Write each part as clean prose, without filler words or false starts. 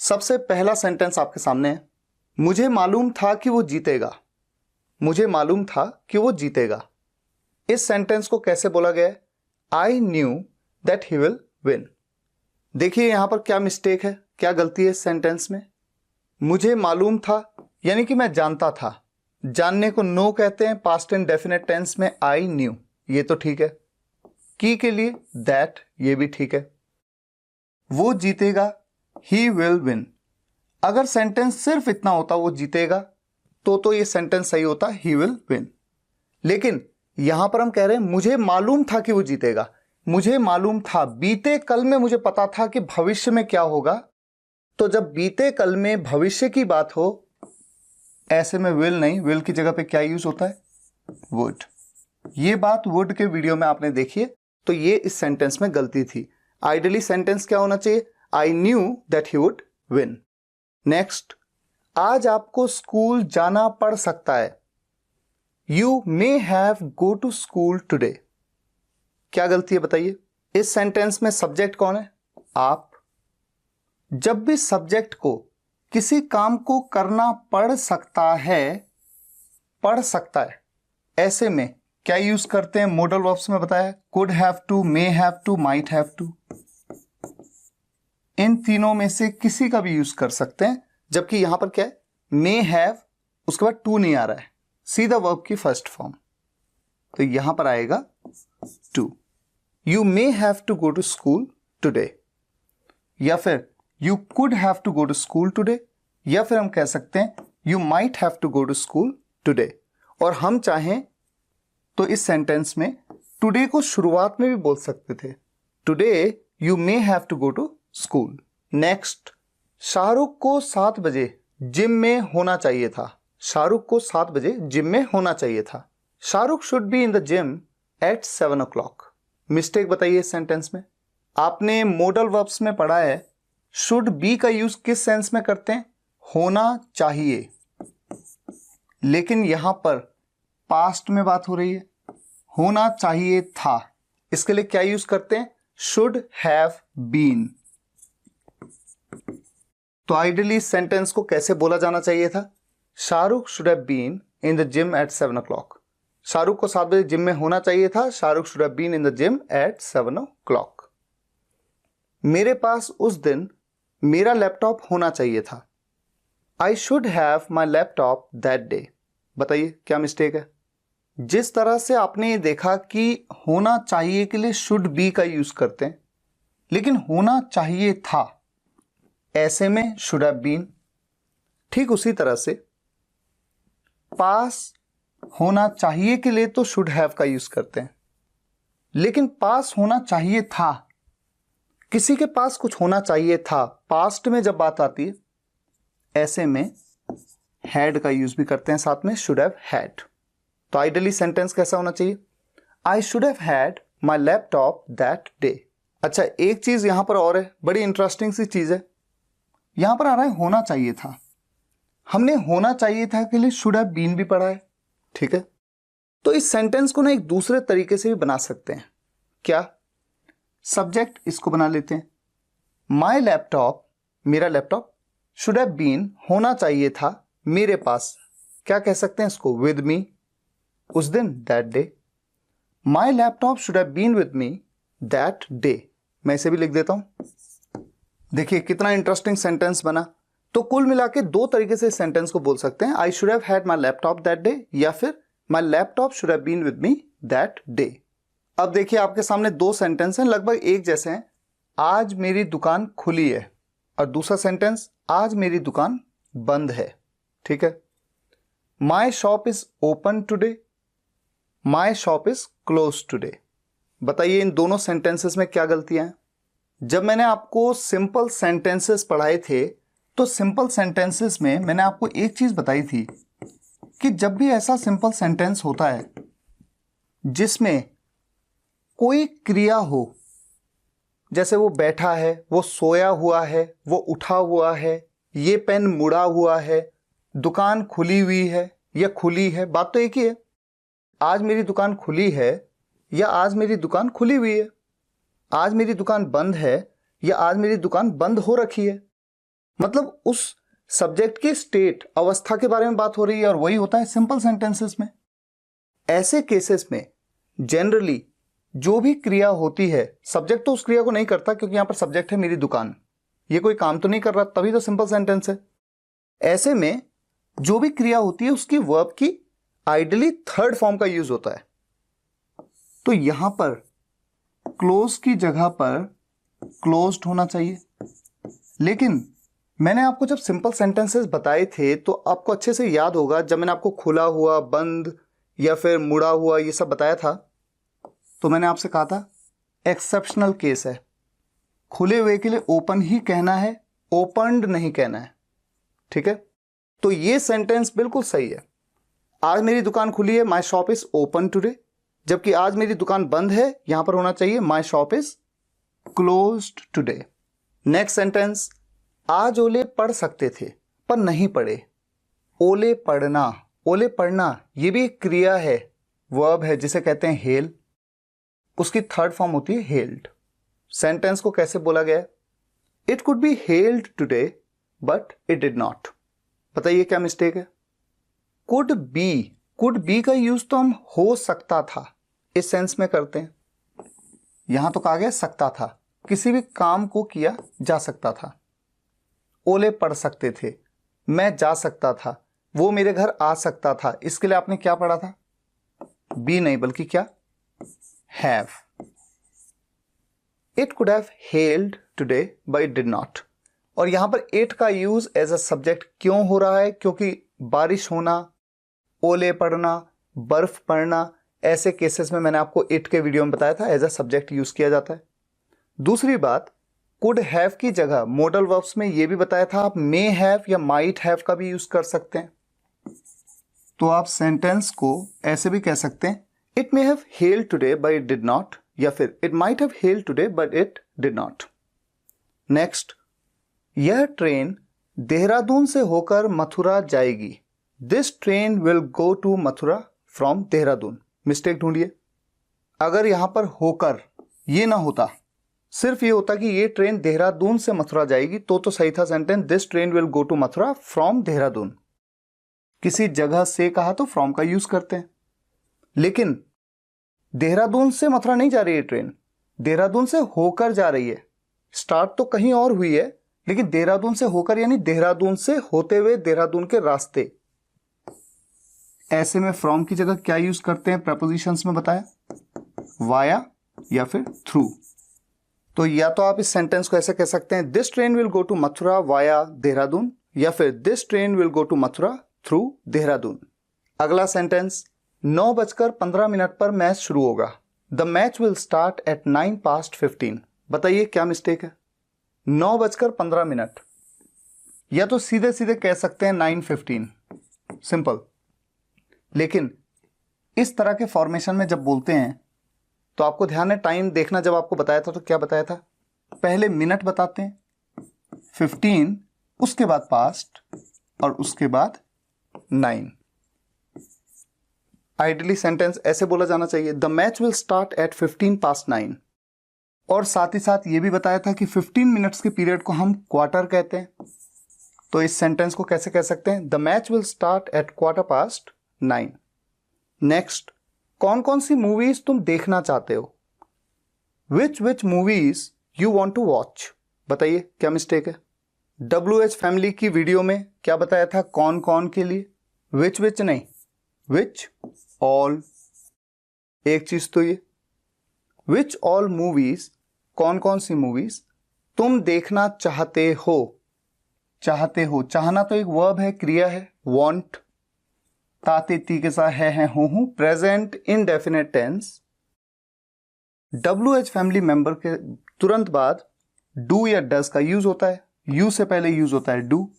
सबसे पहला सेंटेंस आपके सामने है, मुझे मालूम था कि वो जीतेगा। मुझे मालूम था कि वो जीतेगा। इस सेंटेंस को कैसे बोला गया है? आई knew that he will win. देखिए यहां पर क्या मिस्टेक है, क्या गलती है इस सेंटेंस में। मुझे मालूम था यानी कि मैं जानता था। जानने को नो कहते हैं पास्ट एंड डेफिनेट टेंस में। आई न्यू, ये तो ठीक है। की के लिए दैट, ये भी ठीक है। वो जीतेगा, ही विल विन। अगर सेंटेंस सिर्फ इतना होता वो जीतेगा तो ये सेंटेंस सही होता, ही विल विन। लेकिन यहां पर हम कह रहे हैं मुझे मालूम था कि वो जीतेगा। मुझे मालूम था, बीते कल में मुझे पता था कि भविष्य में क्या होगा। तो जब बीते कल में भविष्य की बात हो, ऐसे में विल नहीं, विल की जगह पे क्या यूज होता है? वुड। ये बात वुड के वीडियो में आपने देखी है, तो ये इस सेंटेंस में गलती थी। आइडियली सेंटेंस क्या होना चाहिए? I knew that he would win. Next, आज आपको स्कूल जाना पड़ सकता है। You may have go to school today. क्या गलती है बताइए? इस सेंटेंस में सब्जेक्ट कौन है? आप। जब भी सब्जेक्ट को किसी काम को करना पड़ सकता है, ऐसे में क्या यूज करते हैं? मॉडल वर्ब्स में बताया, could have to, may have to, might have to. इन तीनों में से किसी का भी यूज कर सकते हैं। जबकि यहां पर क्या है? मे हैव, उसके बाद टू नहीं आ रहा है, सीधा वर्ब की फर्स्ट फॉर्म, तो यहां पर आएगा to. You may have to go to school today, या फिर you could have to go to school today, या फिर हम कह सकते हैं you might have to go to school today. और हम चाहें तो इस सेंटेंस में टुडे को शुरुआत में भी बोल सकते थे, today you may have to go to school. Next, Shahrukh को 7 बजे जिम में होना चाहिए था। शाहरुख को 7 बजे जिम में होना चाहिए था। Shahrukh should be in the gym at 7 o'clock। Mistake बताइए इस सेंटेंस में। आपने मॉडल वर्ब्स में पढ़ा है, शुड बी का यूज किस सेंस में करते हैं? होना चाहिए। लेकिन यहां पर पास्ट में बात हो रही है, होना चाहिए था। इसके लिए क्या यूज करते हैं? Should have been. तो आइडियली इस सेंटेंस को कैसे बोला जाना चाहिए था? Shahrukh should have been in the gym at 7 o'clock। Shahrukh को 7 बजे जिम में होना चाहिए था। Shahrukh should have been in the gym at 7 o'clock। मेरे पास उस दिन मेरा लैपटॉप होना चाहिए था। आई should have my laptop that day. बताइए क्या मिस्टेक है? जिस तरह से आपने ये देखा कि होना चाहिए के लिए शुड बी का यूज करते हैं, लेकिन होना चाहिए था, ऐसे में शुड हैव बीन। ठीक उसी तरह से पास होना चाहिए के लिए तो शुड हैव का यूज करते हैं, लेकिन पास होना चाहिए था, किसी के पास कुछ होना चाहिए था, पास्ट में जब बात आती है, ऐसे में हैड का यूज भी करते हैं साथ में, शुड हैव हैड। तो आइडियली सेंटेंस कैसा होना चाहिए? आई should have had my laptop that day. अच्छा, एक चीज यहां पर और है, बड़ी इंटरेस्टिंग सी चीज है। यहां पर आ रहा है होना चाहिए था। हमने होना चाहिए था के लिए शुड हैव बीन भी पढ़ा है, ठीक है? तो इस सेंटेंस को ना एक दूसरे तरीके से भी बना सकते हैं। क्या? सब्जेक्ट इसको बना लेते हैं, माई लैपटॉप, मेरा लैपटॉप, शुड हैव बीन, होना चाहिए था मेरे पास। क्या कह सकते हैं इसको? विद मी, उस दिन, that day. My laptop should have been with me that day. मैं इसे भी लिख देता हूं। देखिए कितना इंटरेस्टिंग सेंटेंस बना। तो कुल मिला के दो तरीके से इस सेंटेंस को बोल सकते हैं, I should have had my laptop that day, या फिर my laptop should have been with me that day. अब देखिए आपके सामने दो सेंटेंस हैं, लगभग एक जैसे हैं। आज मेरी दुकान खुली है, और दूसरा सेंटेंस आज मेरी दुकान बंद है, ठीक है? My shop is open today, my shop is close today. बताइए इन दोनों सेंटेंसेस में क्या गलतियां हैं? जब मैंने आपको सिंपल सेंटेंसेस पढ़ाए थे, तो सिंपल सेंटेंसेस में मैंने आपको एक चीज बताई थी कि जब भी ऐसा सिंपल सेंटेंस होता है जिसमें कोई क्रिया हो, जैसे वो बैठा है, वो सोया हुआ है, वो उठा हुआ है, ये पेन मुड़ा हुआ है, दुकान खुली हुई है या खुली है, बात तो एक ही है। आज मेरी दुकान खुली है या आज मेरी दुकान खुली हुई है, आज मेरी दुकान बंद है या आज मेरी दुकान बंद हो रखी है। मतलब उस सब्जेक्ट की स्टेट, अवस्था के बारे में बात हो रही है, और वही होता है सिंपल सेंटेंसेस में। ऐसे केसेस में जनरली जो भी क्रिया होती है, सब्जेक्ट तो उस क्रिया को नहीं करता, क्योंकि यहां पर सब्जेक्ट है मेरी दुकान, ये कोई काम तो नहीं कर रहा, तभी तो सिंपल सेंटेंस है। ऐसे में जो भी क्रिया होती है उसकी वर्ब की आइडियली थर्ड फॉर्म का यूज होता है। तो यहां पर क्लोज की जगह पर क्लोज्ड होना चाहिए। लेकिन मैंने आपको जब सिंपल सेंटेंसेस बताए थे तो आपको अच्छे से याद होगा, जब मैंने आपको खुला हुआ, बंद या फिर मुड़ा हुआ ये सब बताया था, तो मैंने आपसे कहा था एक्सेप्शनल केस है, खुले हुए के लिए ओपन ही कहना है, ओपनड नहीं कहना है। ठीक है, तो ये सेंटेंस बिल्कुल सही है। आज मेरी दुकान खुली है, my shop is open today, जबकि आज मेरी दुकान बंद है, यहां पर होना चाहिए my shop is closed today. Next sentence, आज ओले पढ़ सकते थे पर नहीं पढ़े। ओले पढ़ना, ओले पढ़ना ये भी एक क्रिया है, वर्ब है जिसे कहते हैं हेल, उसकी थर्ड फॉर्म होती है हेल्ड। सेंटेंस को कैसे बोला गया है? It could be held today but it did not. बताइए क्या मिस्टेक है? कुड बी का यूज तो हम हो सकता था इस सेंस में करते हैं, यहां तो कहा गया सकता था, किसी भी काम को किया जा सकता था। ओले पढ़ सकते थे, मैं जा सकता था, वो मेरे घर आ सकता था, इसके लिए आपने क्या पढ़ा था? बी नहीं बल्कि क्या? Have. It could have held today but it did not. और यहां पर इट का यूज एज अ सब्जेक्ट क्यों हो रहा है? क्योंकि बारिश होना, ओले पड़ना, बर्फ पड़ना, ऐसे केसेस में मैंने आपको इट के वीडियो में बताया था एज अ सब्जेक्ट यूज किया जाता है। दूसरी बात, कुड हैव की जगह मॉडल वर्ब्स में यह भी बताया था आप मे हैव या माइट हैव का भी यूज कर सकते हैं। तो आप सेंटेंस को ऐसे भी कह सकते हैं, it may have held today but it did not, या फिर it might have held today but it did not. Next, यह ट्रेन देहरादून से होकर मथुरा जाएगी। This train will go to Mathura from Dehradun. Mistake ढूंढिए। अगर यहां पर होकर ये ना होता, सिर्फ ये होता कि ये ट्रेन देहरादून से मथुरा जाएगी, तो सही था sentence, this train will go to Mathura from Dehradun. किसी जगह से कहा तो फ्रॉम का यूज करते हैं, लेकिन देहरादून से मथुरा नहीं जा रही है ट्रेन, देहरादून से होकर जा रही है। स्टार्ट तो कहीं और हुई है, लेकिन देहरादून से होकर यानी देहरादून से होते हुए देहरादून के रास्ते। ऐसे में फ्रॉम की जगह क्या यूज करते हैं? प्रपोजिशंस में बताया, वाया या फिर थ्रू। तो या तो आप इस सेंटेंस को ऐसे कह सकते हैं, this train will go to Mathura via Dehradun, या फिर this train will go to Mathura through Dehradun. अगला सेंटेंस, 9:15 पर मैच शुरू होगा। The match will start at 9:15। बताइए क्या मिस्टेक है? 9:15, या तो सीधे सीधे कह सकते हैं 9:15, सिंपल। लेकिन इस तरह के फॉर्मेशन में जब बोलते हैं तो आपको ध्यान है, टाइम देखना, जब आपको बताया था तो क्या बताया था? पहले मिनट बताते हैं, 15, उसके बाद पास्ट, और उसके बाद 9। आइडियली सेंटेंस ऐसे बोला जाना चाहिए, the match will start at 9:15। और साथ ही साथ ये भी बताया था कि 15 मिनट्स के पीरियड को हम क्वार्टर कहते हैं। तो इस सेंटेंस को कैसे कह सकते हैं? The match will start at 9:15। Next, कौन कौन सी मूवीज तुम देखना चाहते हो? Which movies you want to watch. बताइए क्या मिस्टेक है? WH फैमिली की वीडियो में क्या बताया था? कौन कौन के लिए, विच नहीं, विच ऑल। एक चीज तो ये, विच ऑल मूवीज, कौन कौन सी मूवीज तुम देखना चाहते हो। चाहते हो, चाहना तो एक वर्ब है, क्रिया है, वांट। ताते ती के साथ है हूं, present indefinite tense. WH family member के तुरंत बाद डू या डज का यूज होता है, यू से पहले यूज होता है do.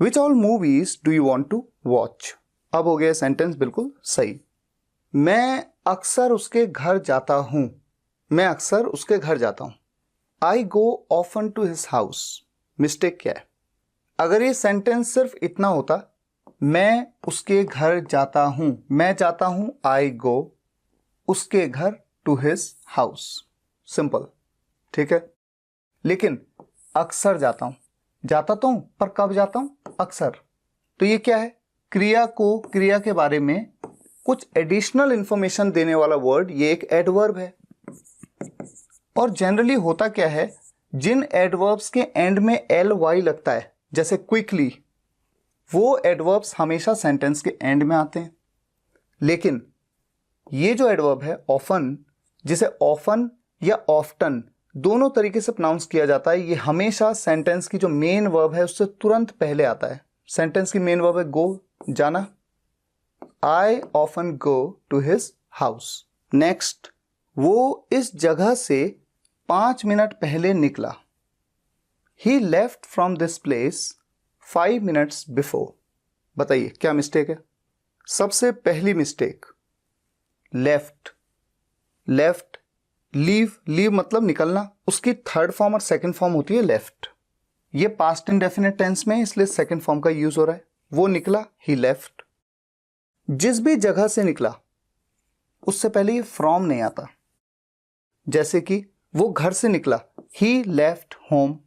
Which all movies do you want to watch. अब हो गया सेंटेंस बिल्कुल सही। मैं अक्सर उसके घर जाता हूं। मैं अक्सर उसके घर जाता हूं। I go often to his house. Mistake क्या है? अगर ये सेंटेंस सिर्फ इतना होता, मैं उसके घर जाता हूं, मैं जाता हूं, आई गो, उसके घर टू हिज हाउस, सिंपल, ठीक है। लेकिन अक्सर जाता हूं, जाता तो हूं, पर कब जाता हूं? अक्सर। तो ये क्या है? क्रिया के बारे में कुछ एडिशनल इंफॉर्मेशन देने वाला वर्ड, ये एक एडवर्ब है। और जनरली होता क्या है, जिन एडवर्ब्स के एंड में एल वाई लगता है, जैसे क्विकली, वो एडवर्ब्स हमेशा सेंटेंस के एंड में आते हैं। लेकिन ये जो एडवर्ब है ऑफन, जिसे ऑफन या ऑफ्टन दोनों तरीके से प्रोनाउंस किया जाता है, ये हमेशा सेंटेंस की जो मेन वर्ब है उससे तुरंत पहले आता है। सेंटेंस की मेन वर्ब है गो, जाना। I often go to his house. Next, वो इस जगह से 5 मिनट पहले निकला। He left from this place 5 minutes before. बताइए क्या मिस्टेक है? सबसे पहली मिस्टेक, लेफ्ट। लीव मतलब निकलना, उसकी थर्ड फॉर्म और सेकंड फॉर्म होती है लेफ्ट। ये पास्ट इंडेफिनिट टेंस में, इसलिए सेकंड फॉर्म का यूज हो रहा है। वो निकला, ही लेफ्ट। जिस भी जगह से निकला उससे पहले ये फ्रॉम नहीं आता। जैसे कि वो घर से निकला, ही लेफ्ट होम।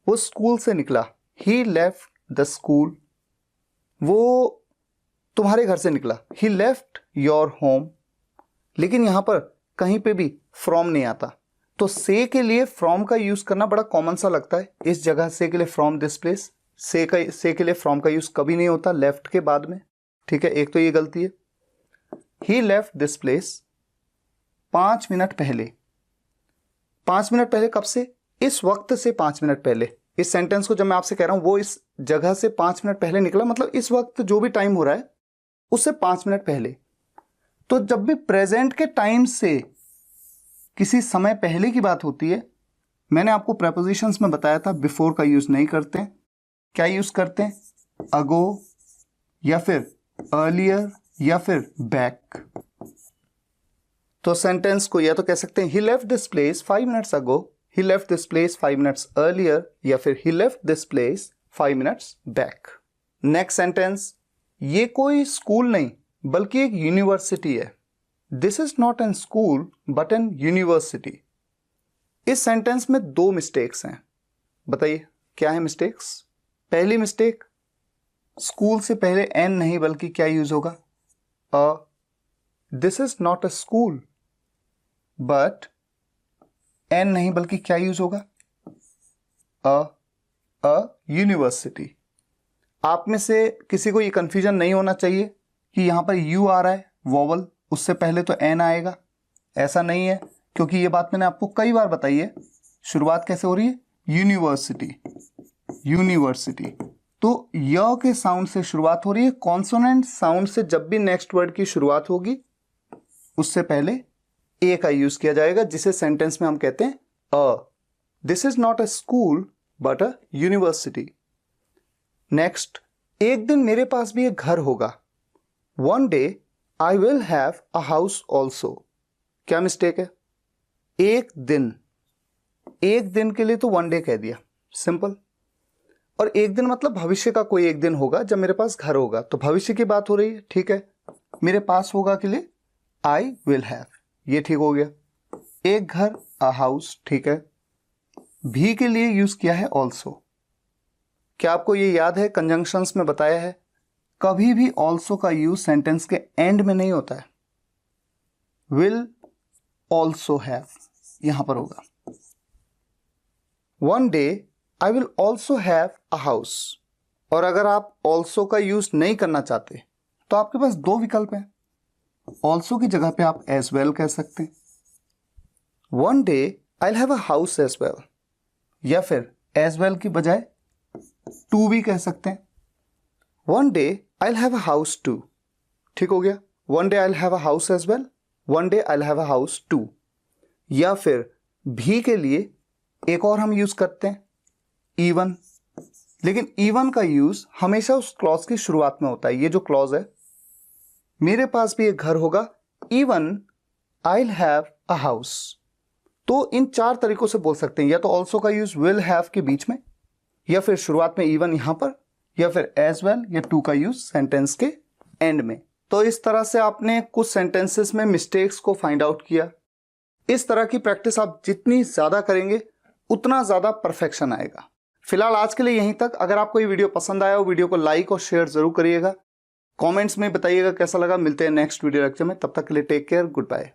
वो स्कूल से निकला, ही लेफ्ट द स्कूल। वो तुम्हारे घर से निकला, ही लेफ्ट योर होम। लेकिन यहां पर कहीं पे भी फ्रॉम नहीं आता। तो से के लिए फ्रॉम का यूज करना बड़ा कॉमन सा लगता है। इस जगह से के लिए फ्रॉम दिस प्लेस, से के लिए फ्रॉम का यूज कभी नहीं होता लेफ्ट के बाद में। ठीक है, एक तो ये गलती है। ही लेफ्ट दिस प्लेस 5 मिनट पहले। 5 मिनट पहले कब से? इस वक्त से 5 मिनट पहले। इस सेंटेंस को जब मैं आपसे कह रहा हूं वो इस जगह से 5 मिनट पहले निकला, मतलब इस वक्त जो भी टाइम हो रहा है उससे 5 मिनट पहले। तो जब भी प्रेजेंट के टाइम से किसी समय पहले की बात होती है, मैंने आपको प्रेपोजिशंस में बताया था बिफोर का यूज नहीं करते। क्या यूज करते हैं? अगो, या फिर अर्लियर, या फिर बैक। तो सेंटेंस को या तो कह सकते हैं he left this place 5 minutes ago, he left this place 5 minutes earlier, या फिर he left this place 5 minutes back. Next sentence, ये कोई स्कूल नहीं बल्कि एक यूनिवर्सिटी है। This is not an school but an university. इस सेंटेंस में 2 मिस्टेक्स हैं। बताइए क्या है मिस्टेक्स? पहली मिस्टेक, स्कूल से पहले एन नहीं बल्कि क्या यूज होगा? A. This is not a school, but an नहीं बल्कि क्या यूज होगा? A university. आप में से किसी को ये कंफ्यूजन नहीं होना चाहिए कि यहां पर यू आ रहा है वॉवल, उससे पहले तो एन आएगा। ऐसा नहीं है, क्योंकि ये बात मैंने आपको कई बार बताई है। शुरुआत कैसे हो रही है? यूनिवर्सिटी। तो य के साउंड से शुरुआत हो रही है। कॉन्सोनेंट साउंड से जब भी नेक्स्ट वर्ड की शुरुआत होगी उससे पहले ए का यूज किया जाएगा, जिसे सेंटेंस में हम कहते हैं a. This is not a school but a university. Next, एक दिन मेरे पास भी एक घर होगा। One day I will have a house also. क्या मिस्टेक है? एक दिन के लिए तो वन डे कह दिया, सिंपल। और एक दिन मतलब भविष्य का कोई एक दिन होगा जब मेरे पास घर होगा, तो भविष्य की बात हो रही है। ठीक है, मेरे पास होगा के लिए आई विल हैव, ये ठीक हो गया। एक घर, अ हाउस, ठीक है। भी के लिए यूज किया है ऑल्सो। क्या आपको ये याद है कंजंक्शंस में बताया है, कभी भी ऑल्सो का यूज सेंटेंस के एंड में नहीं होता है। विल ऑल्सो हैव यहां पर होगा। One day I will also have a house. और अगर आप ऑल्सो का यूज नहीं करना चाहते तो आपके पास 2 विकल्प हैं। ऑल्सो की जगह पे आप एज वेल कह सकते हैं। One day I will have a house as well, या फिर एज वेल की बजाय टू भी कह सकते हैं। One day I will have a house too, ठीक हो गया। One day I will have a house as well, one day I will have a house too. या फिर भी के लिए एक और हम यूज करते हैं इवन, लेकिन इवन का यूज हमेशा उस क्लॉज की शुरुआत में होता है। ये जो क्लॉज है, मेरे पास भी एक घर होगा, even I will have a house. तो इन 4 तरीकों से बोल सकते हैं, या तो ऑल्सो का यूज विल हैव के बीच में, या फिर शुरुआत में इवन यहां पर, या फिर एज वेल या टू का यूज सेंटेंस के एंड में। तो इस तरह से आपने कुछ सेंटेंसेस में मिस्टेक्स को फाइंड आउट किया। इस तरह की प्रैक्टिस आप जितनी ज्यादा करेंगे उतना ज्यादा परफेक्शन आएगा। फिलहाल आज के लिए यहीं तक। अगर आपको ये वीडियो पसंद आया हो, वीडियो को लाइक और शेयर जरूर करिएगा। कमेंट्स में बताइएगा कैसा लगा। मिलते हैं नेक्स्ट वीडियो लेक्चर में, तब तक के लिए टेक केयर, गुड बाय।